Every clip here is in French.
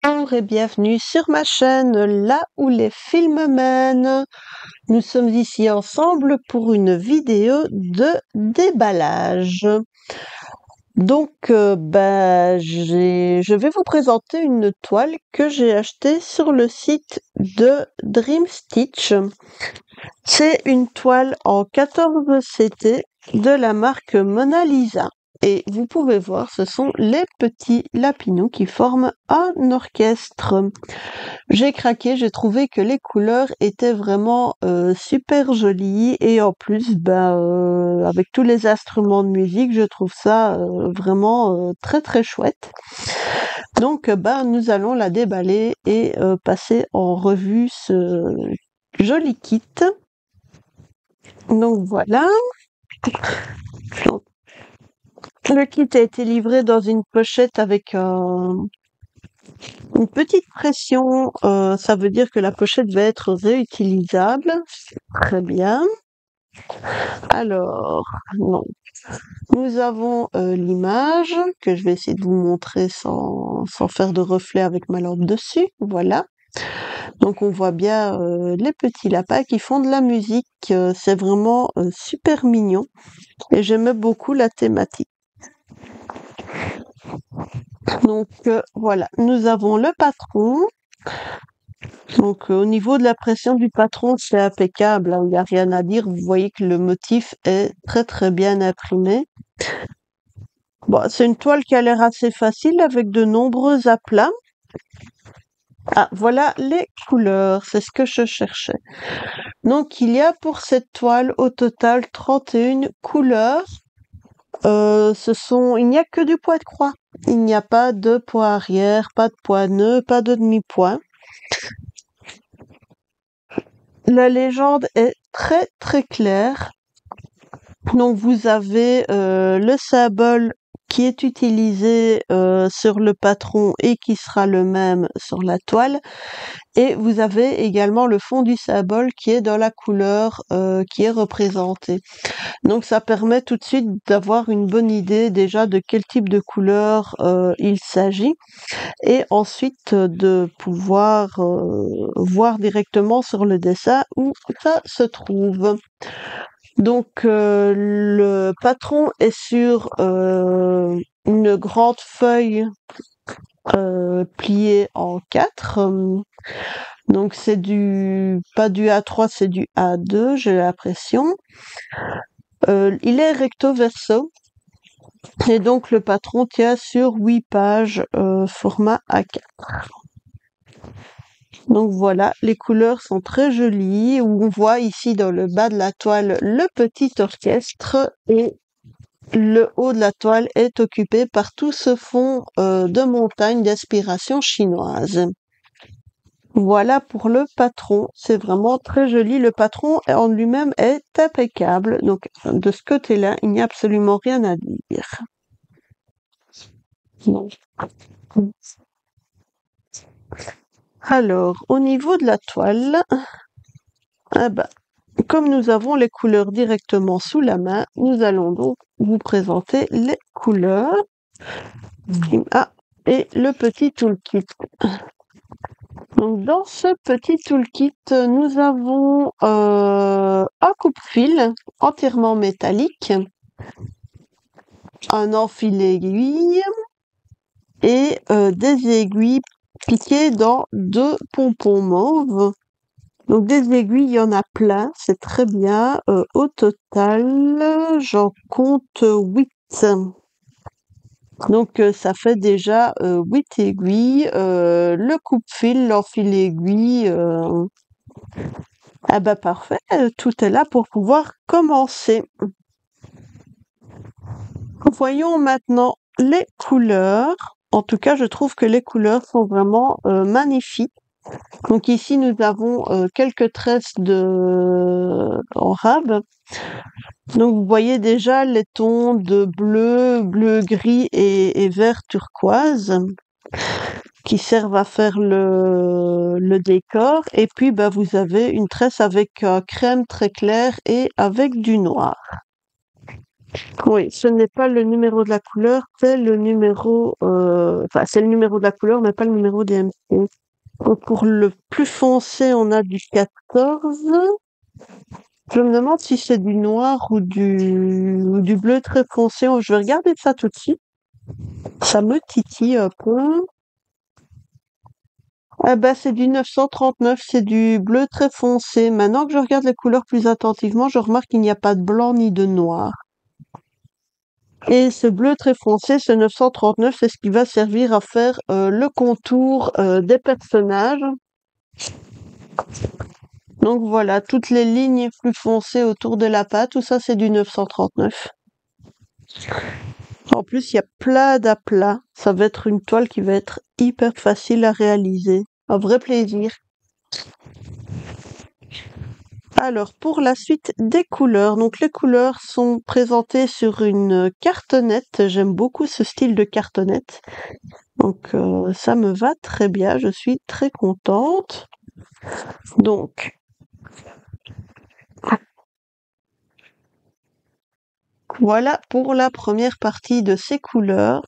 Bonjour et bienvenue sur ma chaîne Là où les films mènent. Nous sommes ici ensemble pour une vidéo de déballage. Donc, je vais vous présenter une toile que j'ai achetée sur le site de Dream Stitch. C'est une toile en 14 CT de la marque Mona Lisa. Et vous pouvez voir, ce sont les petits lapinous qui forment un orchestre. J'ai craqué, j'ai trouvé que les couleurs étaient vraiment super jolies et en plus, avec tous les instruments de musique, je trouve ça vraiment très très chouette. Donc, nous allons la déballer et passer en revue ce joli kit. Donc voilà. Donc, le kit a été livré dans une pochette avec une petite pression. Ça veut dire que la pochette va être réutilisable. Très bien. Alors, non. Nous avons l'image que je vais essayer de vous montrer sans faire de reflet avec ma lampe dessus. Voilà. Donc on voit bien les petits lapins qui font de la musique. C'est vraiment super mignon. Et j'aimais beaucoup la thématique. Donc voilà, nous avons le patron. Donc au niveau de la pression du patron, c'est impeccable, il n'y a rien à dire. Vous voyez que le motif est très très bien imprimé. Bon, c'est une toile qui a l'air assez facile avec de nombreux aplats. Ah, voilà les couleurs, c'est ce que je cherchais. Donc il y a pour cette toile au total 31 couleurs. Il n'y a que du point de croix. Il n'y a pas de point arrière, pas de point nœud, pas de demi-point. La légende est très très claire. Donc vous avez le symbole qui est utilisé sur le patron et qui sera le même sur la toile. Et vous avez également le fond du symbole qui est dans la couleur qui est représentée. Donc ça permet tout de suite d'avoir une bonne idée déjà de quel type de couleur il s'agit et ensuite de pouvoir voir directement sur le dessin où ça se trouve. Donc le patron est sur une grande feuille pliée en 4. Donc c'est pas du A3, c'est du A2, j'ai l'impression. Il est recto verso. Et donc le patron tient sur 8 pages format A4. Donc voilà, les couleurs sont très jolies. On voit ici dans le bas de la toile le petit orchestre et le haut de la toile est occupé par tout ce fond de montagne d'inspiration chinoise. Voilà pour le patron, c'est vraiment très joli. Le patron en lui-même est impeccable. Donc de ce côté-là, il n'y a absolument rien à dire. Alors, au niveau de la toile, comme nous avons les couleurs directement sous la main, nous allons donc vous présenter les couleurs. Et le petit toolkit. Donc, dans ce petit toolkit, nous avons un coupe-fil entièrement métallique, un enfile-aiguille et des aiguilles piquées dans 2 pompons mauves. Donc des aiguilles, il y en a plein, c'est très bien. Au total, j'en compte 8. Donc ça fait déjà 8 aiguilles. Le coupe-fil, l'enfile-aiguille. Parfait, tout est là pour pouvoir commencer. Voyons maintenant les couleurs. En tout cas, je trouve que les couleurs sont vraiment magnifiques. Donc ici, nous avons quelques tresses en rab. Donc vous voyez déjà les tons de bleu, gris et vert turquoise qui servent à faire le décor. Et puis vous avez une tresse avec crème très clair et avec du noir. Oui, ce n'est pas le numéro de la couleur, c'est le numéro, enfin, c'est le numéro de la couleur, mais pas le numéro des MC. Donc, pour le plus foncé, on a du 14. Je me demande si c'est du noir ou du bleu très foncé. Je vais regarder ça tout de suite. Ça me titille un peu. Ah bah, c'est du 939, c'est du bleu très foncé. Maintenant que je regarde les couleurs plus attentivement, je remarque qu'il n'y a pas de blanc ni de noir. Et ce bleu très foncé, ce 939, c'est ce qui va servir à faire le contour des personnages. Donc voilà, toutes les lignes plus foncées autour de la pâte, tout ça c'est du 939. En plus, il y a plein d'aplats. Ça va être une toile qui va être hyper facile à réaliser. Un vrai plaisir. Alors, pour la suite des couleurs. Donc, les couleurs sont présentées sur une cartonnette. J'aime beaucoup ce style de cartonnette. Donc, ça me va très bien. Je suis très contente. Donc, voilà pour la première partie de ces couleurs.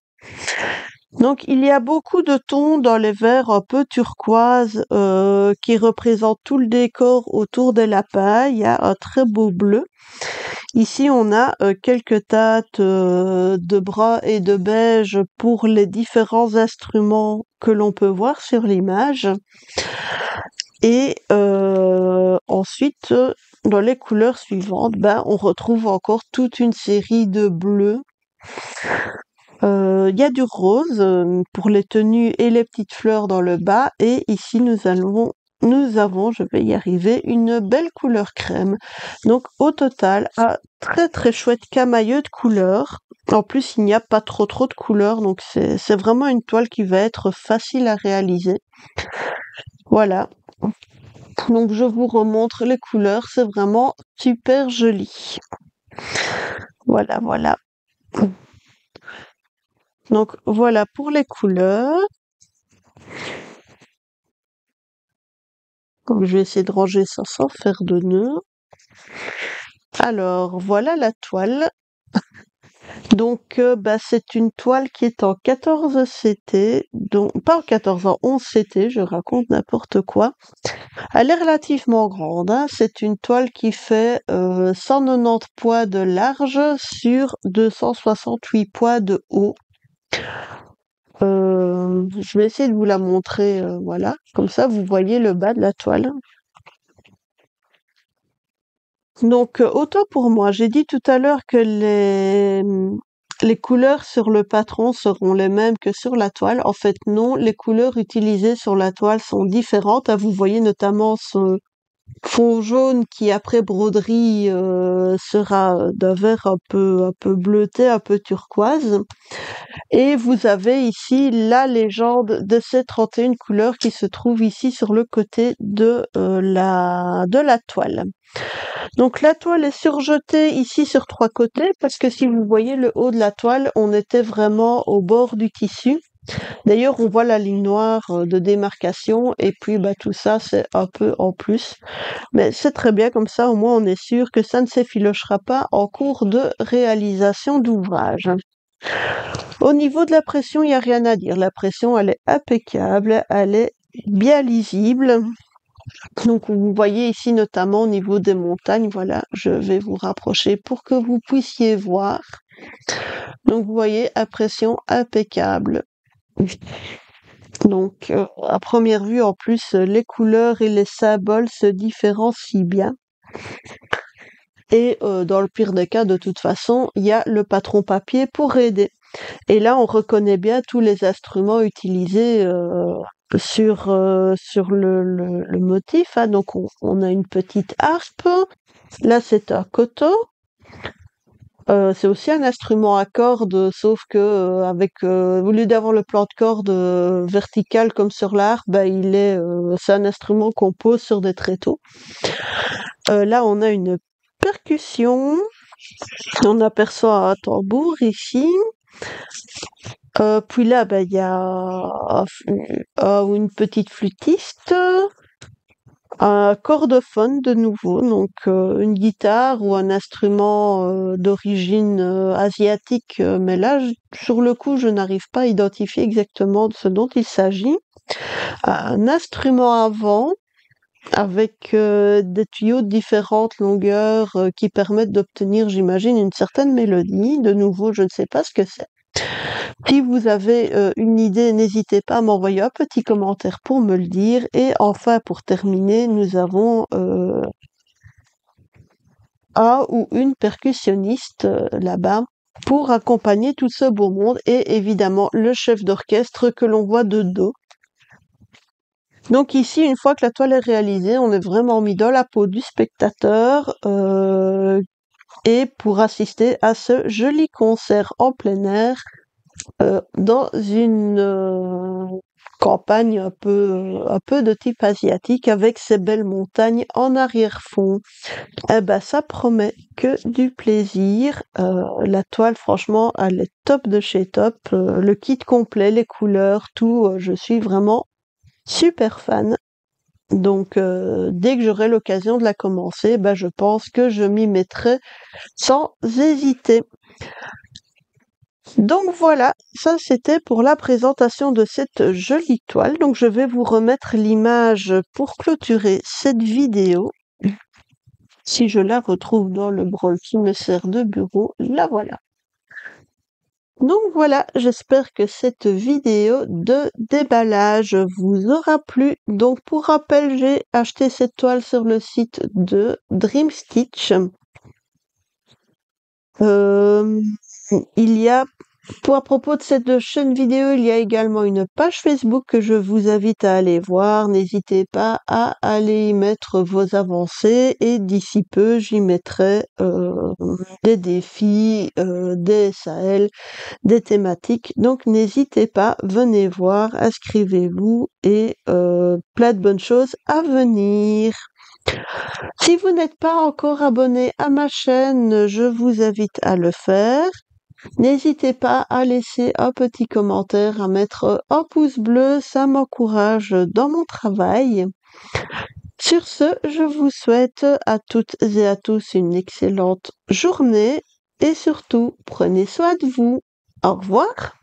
Donc, il y a beaucoup de tons dans les verts un peu turquoise qui représentent tout le décor autour de la paille. Il y a un très beau bleu. Ici, on a quelques teintes de brun et de beige pour les différents instruments que l'on peut voir sur l'image. Et ensuite, dans les couleurs suivantes, on retrouve encore toute une série de bleus. Il y a du rose pour les tenues et les petites fleurs dans le bas. Et ici, nous avons, je vais y arriver, une belle couleur crème. Donc, au total, un très très chouette camailleux de couleurs. En plus, il n'y a pas trop de couleurs, donc c'est vraiment une toile qui va être facile à réaliser. Voilà. Donc, je vous remontre les couleurs, c'est vraiment super joli. Voilà, voilà. Donc, voilà pour les couleurs. Donc, je vais essayer de ranger ça sans faire de nœuds. Alors, voilà la toile. Donc, c'est une toile qui est en 14 CT, donc pas en 14, en 11 CT, je raconte n'importe quoi. Elle est relativement grande, hein. C'est une toile qui fait 190 poids de large sur 268 poids de haut. Je vais essayer de vous la montrer, voilà. Comme ça, vous voyez le bas de la toile. Donc, autant pour moi, j'ai dit tout à l'heure que les couleurs sur le patron seront les mêmes que sur la toile. En fait, non, les couleurs utilisées sur la toile sont différentes. Vous voyez notamment ce fond jaune qui, après broderie, sera d'un vert un peu bleuté, un peu turquoise. Et vous avez ici la légende de ces 31 couleurs qui se trouve ici sur le côté de la toile. Donc la toile est surjetée ici sur 3 côtés parce que si vous voyez le haut de la toile, on était vraiment au bord du tissu. D'ailleurs, on voit la ligne noire de démarcation et puis tout ça c'est un peu en plus. Mais c'est très bien comme ça, au moins on est sûr que ça ne s'effilochera pas en cours de réalisation d'ouvrage. Au niveau de la pression, il n'y a rien à dire. La pression, elle est impeccable, elle est bien lisible. Donc vous voyez ici notamment au niveau des montagnes, voilà, je vais vous rapprocher pour que vous puissiez voir. Donc vous voyez, impression impeccable. Donc à première vue, en plus, les couleurs et les symboles se différencient bien. Et dans le pire des cas, de toute façon, il y a le patron papier pour aider. Et là, on reconnaît bien tous les instruments utilisés sur le motif. Hein. Donc, on a une petite harpe. Là, c'est un koto. C'est aussi un instrument à cordes, sauf que au lieu d'avoir le plan de corde vertical comme sur la harpe, c'est un instrument qu'on pose sur des tréteaux. Là, on a une percussion. On aperçoit un tambour ici. Puis là, il y a une petite flûtiste. Un cordophone de nouveau, donc une guitare ou un instrument d'origine asiatique, mais là, sur le coup, je n'arrive pas à identifier exactement de ce dont il s'agit. Un instrument à vent avec des tuyaux de différentes longueurs qui permettent d'obtenir, j'imagine, une certaine mélodie. De nouveau, je ne sais pas ce que c'est. Si vous avez une idée, n'hésitez pas à m'envoyer un petit commentaire pour me le dire. Et enfin, pour terminer, nous avons un ou une percussionniste là-bas pour accompagner tout ce beau monde et évidemment le chef d'orchestre que l'on voit de dos. Donc ici, une fois que la toile est réalisée, on est vraiment mis dans la peau du spectateur et pour assister à ce joli concert en plein air dans une campagne un peu de type asiatique avec ces belles montagnes en arrière-fond. Eh ben, ça promet que du plaisir. La toile, franchement, elle est top de chez top. Le kit complet, les couleurs, tout, je suis vraiment super fan. Donc, dès que j'aurai l'occasion de la commencer, ben, je pense que je m'y mettrai sans hésiter. Donc voilà, ça c'était pour la présentation de cette jolie toile. Donc je vais vous remettre l'image pour clôturer cette vidéo. Si je la retrouve dans le brol qui me sert de bureau, la voilà. Donc voilà, j'espère que cette vidéo de déballage vous aura plu. Donc pour rappel, j'ai acheté cette toile sur le site de Dream Stitch. Il y a à propos de cette chaîne vidéo, il y a également une page Facebook que je vous invite à aller voir. N'hésitez pas à aller y mettre vos avancées et d'ici peu, j'y mettrai des défis, des SAL, des thématiques. Donc n'hésitez pas, venez voir, inscrivez-vous et plein de bonnes choses à venir. Si vous n'êtes pas encore abonné à ma chaîne, je vous invite à le faire. N'hésitez pas à laisser un petit commentaire, à mettre un pouce bleu, ça m'encourage dans mon travail. Sur ce, je vous souhaite à toutes et à tous une excellente journée et surtout, prenez soin de vous. Au revoir.